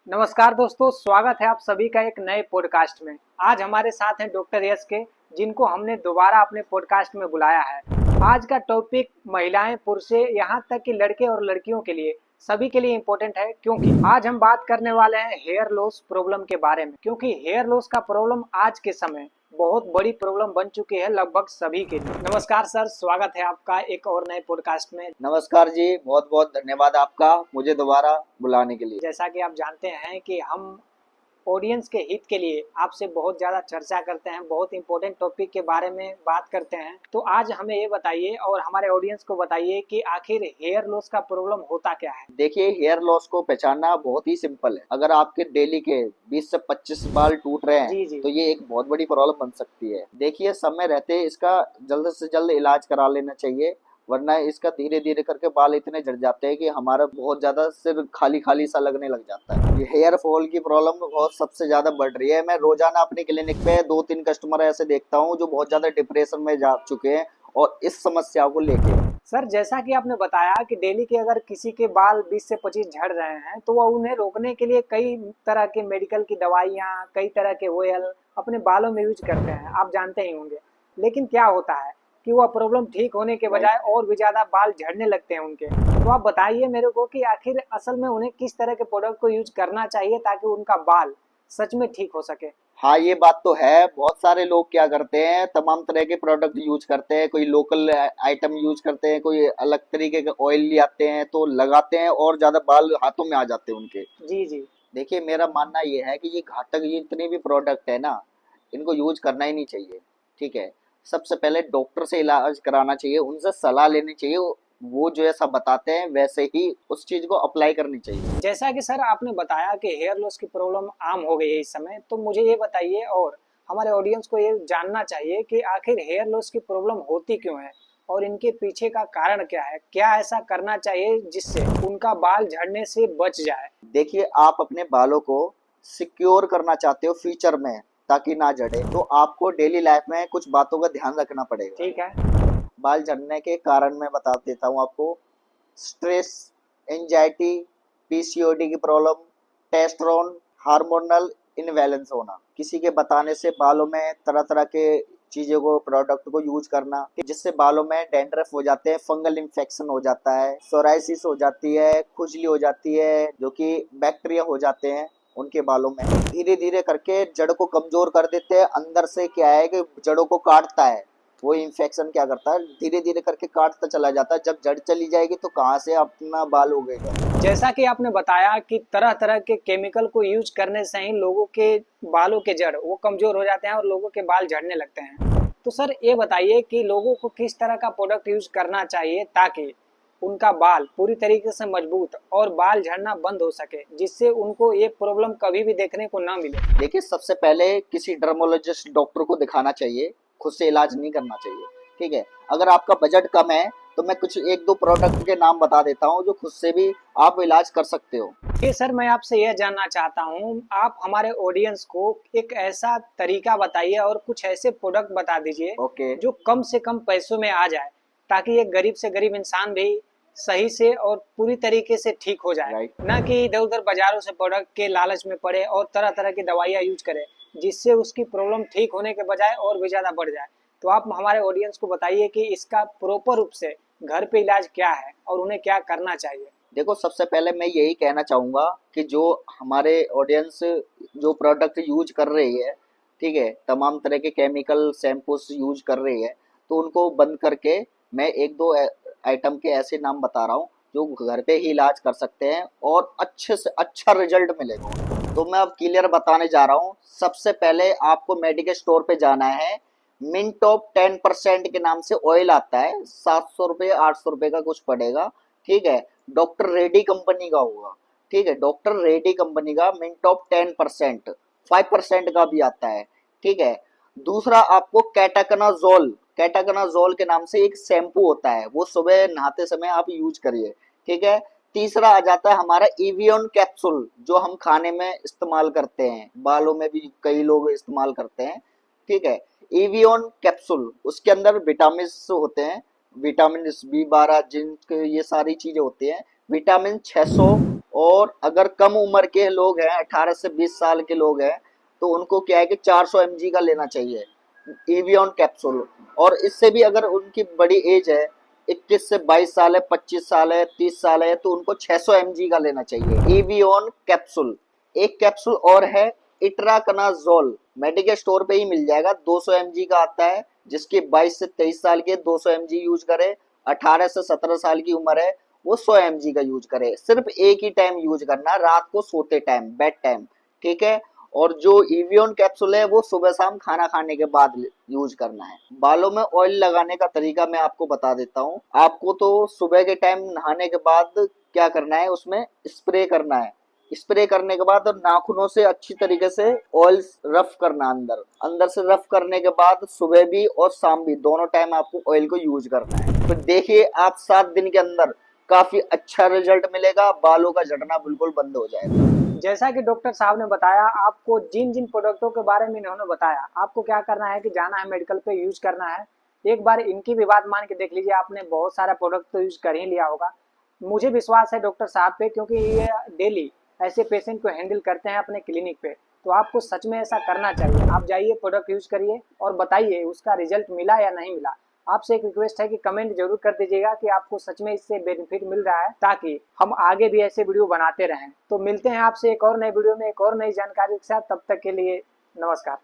नमस्कार दोस्तों, स्वागत है आप सभी का एक नए पॉडकास्ट में। आज हमारे साथ हैं डॉक्टर यश के, जिनको हमने दोबारा अपने पॉडकास्ट में बुलाया है। आज का टॉपिक महिलाएं, पुरुष, यहाँ तक कि लड़के और लड़कियों के लिए सभी के लिए इम्पोर्टेंट है, क्योंकि आज हम बात करने वाले हैं हेयर लॉस प्रॉब्लम के बारे में। क्योंकि हेयर लॉस का प्रॉब्लम आज के समय बहुत बड़ी प्रॉब्लम बन चुकी है लगभग सभी के लिए। नमस्कार सर, स्वागत है आपका एक और नए पॉडकास्ट में। नमस्कार जी, बहुत बहुत धन्यवाद आपका मुझे दोबारा बुलाने के लिए। जैसा कि आप जानते हैं कि हम ऑडियंस के हित के लिए आपसे बहुत ज़्यादा चर्चा करते हैं, बहुत इंपॉर्टेंट टॉपिक के बारे में बात करते हैं। तो आज हमें ये बताइए और हमारे ऑडियंस को बताइए कि आखिर हेयर लॉस का प्रॉब्लम होता क्या है। देखिए, हेयर लॉस को पहचानना बहुत ही सिंपल है। अगर आपके डेली के 20 से 25 बाल टूट रहे हैं जी जी। तो ये एक बहुत बड़ी प्रॉब्लम बन सकती है। देखिए, समय रहते इसका जल्द से जल्द इलाज करा लेना चाहिए, वरना इसका धीरे धीरे करके बाल इतने झड़ जाते हैं कि हमारा बहुत ज्यादा सिर खाली खाली सा लगने लग जाता है। ये हेयर फॉल की प्रॉब्लम बहुत सबसे ज्यादा बढ़ रही है। मैं रोजाना अपनी क्लिनिक पे 2-3 कस्टमर ऐसे देखता हूँ जो बहुत ज्यादा डिप्रेशन में जा चुके हैं और इस समस्या को लेके। सर, जैसा कि आपने बताया कि डेली के अगर किसी के बाल 20 से 25 झड़ रहे हैं तो वह उन्हें रोकने के लिए कई तरह के मेडिकल की दवाइयाँ, कई तरह के ऑयल अपने बालों में यूज करते हैं, आप जानते ही होंगे। लेकिन क्या होता है कि वह प्रॉब्लम ठीक होने के बजाय और भी ज़्यादा बाल झड़ने लगते हैं उनके। तो आप बताइए मेरे को कि आखिर असल में उन्हें किस तरह के प्रोडक्ट को यूज करना चाहिए ताकि उनका बाल सच में ठीक हो सके। हाँ, ये बात तो है। बहुत सारे लोग क्या करते हैं, तमाम तरह के प्रोडक्ट यूज करते हैं। कोई लोकल आइटम यूज करते हैं, कोई अलग तरीके के ऑयल ले आते हैं तो लगाते हैं और ज्यादा बाल हाथों में आ जाते हैं उनके। जी जी। देखिए, मेरा मानना ये है कि ये घातक, ये इतने भी प्रोडक्ट है ना, इनको यूज करना ही नहीं चाहिए। ठीक है, सबसे पहले डॉक्टर से इलाज कराना चाहिए, उनसे सलाह लेनी चाहिए। वो जो ऐसा बताते हैं वैसे ही उस चीज को अप्लाई करनी चाहिए। जैसा कि सर आपने बताया कि हेयर लॉस की प्रॉब्लम आम हो गई है इस समय, तो मुझे ये बताइए और हमारे ऑडियंस को ये जानना चाहिए कि आखिर हेयर लॉस की प्रॉब्लम होती क्यों है और इनके पीछे का कारण क्या है। क्या ऐसा करना चाहिए जिससे उनका बाल झड़ने से बच जाए। देखिए, आप अपने बालों को सिक्योर करना चाहते हो फ्यूचर में ताकि ना झड़े, तो आपको डेली लाइफ में कुछ बातों का ध्यान रखना पड़ेगा। ठीक है। बाल झड़ने के कारण मैं बता देता हूँ आपको। स्ट्रेस, एंजाइटी, पीसीओडी की प्रॉब्लम, टेस्टोस्टेरोन, हार्मोनल इनबैलेंस होना, किसी के बताने से बालों में तरह तरह के चीजों को, प्रोडक्ट को यूज करना जिससे बालों में डैंड्रफ हो जाते हैं, फंगल इन्फेक्शन हो जाता है, सोराइसिस हो जाती है, खुजली हो जाती है, जो कि बैक्टीरिया हो जाते हैं उनके बालों में। धीरे धीरे करके जड़ को कमजोर कर देते हैं। अंदर से क्या है कि जड़ों को काटता है। वो इन्फेक्शन क्या करता है, धीरे धीरे करके काटता चला जाता है। जब जड़ चली जाएगी तो कहाँ से अपना बाल उगेगा। जैसा कि आपने बताया कि तरह तरह के केमिकल को यूज करने से ही लोगों के बालों के जड़ वो कमजोर हो जाते हैं और लोगों के बाल झड़ने लगते हैं। तो सर ये बताइए कि लोगों को किस तरह का प्रोडक्ट यूज करना चाहिए ताकि उनका बाल पूरी तरीके से मजबूत और बाल झड़ना बंद हो सके, जिससे उनको ये प्रॉब्लम कभी भी देखने को ना मिले। देखिए, सबसे पहले किसी डर्मोलॉजिस्ट डॉक्टर को दिखाना चाहिए, खुद से इलाज नहीं करना चाहिए। ठीक है, अगर आपका बजट कम है तो मैं कुछ 1-2 प्रोडक्ट के नाम बता देता हूँ जो खुद से भी आप इलाज कर सकते हो। ये सर मैं आपसे यह जानना चाहता हूँ, आप हमारे ऑडियंस को एक ऐसा तरीका बताइए और कुछ ऐसे प्रोडक्ट बता दीजिए ओके। जो कम से कम पैसों में आ जाए, ताकि एक गरीब से गरीब इंसान भी सही से और पूरी तरीके से ठीक हो जाए। राइट। ना कि इधर उधर बाजारों से प्रोडक्ट के लालच में पड़े और तरह तरह की दवाइयाँ यूज करे, जिससे उसकी प्रॉब्लम ठीक होने के बजाय और भी ज़्यादा बढ़ जाए। तो आप हमारे ऑडियंस को बताइए कि इसका प्रॉपर रूप से घर पे इलाज क्या है और उन्हें क्या करना चाहिए। देखो, सबसे पहले मैं यही कहना चाहूँगा कि जो हमारे ऑडियंस जो प्रोडक्ट यूज कर रही है, ठीक है, तमाम तरह के केमिकल शैम्पूस यूज कर रही है, तो उनको बंद करके मैं 1-2 आइटम के ऐसे नाम बता रहा हूँ जो घर पे ही इलाज कर सकते हैं और अच्छे से अच्छा रिजल्ट मिलेगा। तो मैं अब क्लियर बताने जा रहा हूँ। सबसे पहले आपको मेडिकल स्टोर पे जाना है। मिनटॉप 10% के नाम से ऑयल आता है, 700 रुपये 800 रुपये का कुछ पड़ेगा। ठीक है, डॉक्टर रेड्डी कंपनी का होगा। ठीक है, डॉक्टर रेड्डी कंपनी का मिनटॉप 10%, 5% का भी आता है। ठीक है, दूसरा आपको कैटाकनाजोल, कैटाकनाजोल के नाम से एक शैम्पू होता है, वो सुबह नहाते समय आप यूज करिए। ठीक है, तीसरा आ जाता है हमारा इवियन कैप्सूल, जो हम खाने में इस्तेमाल करते हैं, बालों में भी कई लोग इस्तेमाल करते हैं। ठीक है, एवियन कैप्सूल, उसके अंदर विटामिन होते हैं, विटामिन B12, जिंक, ये सारी चीजें होती हैं। विटामिन 600 और अगर कम उम्र के लोग हैं, 18 से 20 साल के लोग हैं, तो उनको क्या है कि 400 mg का लेना चाहिए एवियन कैप्सूल। और इससे भी अगर उनकी बड़ी एज है, 21 से 22 साल है, 25 साल है, 30 साल है, तो उनको 600 mg का लेना चाहिए एवियन कैप्सूल। एक कैप्सूल और है इट्राकनाजोल, मेडिकल स्टोर पे ही मिल जाएगा, 200 mg का आता है। जिसके 22 से 23 साल के 200 mg यूज करे, 18 से 17 साल की उम्र है वो 100 mg का यूज करे। सिर्फ एक ही टाइम यूज करना, रात को सोते टाइम, बेड टाइम, ठीक है। और जो एवियन कैप्सूल है वो सुबह शाम खाना खाने के बाद यूज करना है। बालों में ऑयल लगाने का तरीका मैं आपको बता देता हूँ। आपको तो सुबह के टाइम नहाने के बाद क्या करना है, उसमें स्प्रे करना है। स्प्रे करने के बाद और नाखूनों से अच्छी तरीके से ऑयल रफ करना, अंदर अंदर से रफ करने के बाद सुबह भी और शाम भी दोनों टाइम आपको ऑयल को यूज करना है। तो देखिए आप 7 दिन के अंदर काफी अच्छा रिजल्ट मिलेगा, बालों का झड़ना बिल्कुल बंद हो जाएगा। जैसा कि डॉक्टर साहब ने बताया, आपको जिन जिन प्रोडक्टों के बारे में इन्होंने बताया, आपको क्या करना है कि जाना है मेडिकल पे, यूज करना है। एक बार इनकी भी बात मान के देख लीजिए, आपने बहुत सारा प्रोडक्ट तो यूज कर ही लिया होगा। मुझे विश्वास है डॉक्टर साहब पे, क्योंकि ये डेली ऐसे पेशेंट को हैंडल करते हैं अपने क्लिनिक पे। तो आपको सच में ऐसा करना चाहिए। आप जाइए, प्रोडक्ट यूज करिए और बताइए उसका रिजल्ट मिला या नहीं मिला। आपसे एक रिक्वेस्ट है कि कमेंट जरूर कर दीजिएगा कि आपको सच में इससे बेनिफिट मिल रहा है, ताकि हम आगे भी ऐसे वीडियो बनाते रहें। तो मिलते हैं आपसे एक और नए वीडियो में एक और नई जानकारी के साथ। तब तक के लिए नमस्कार।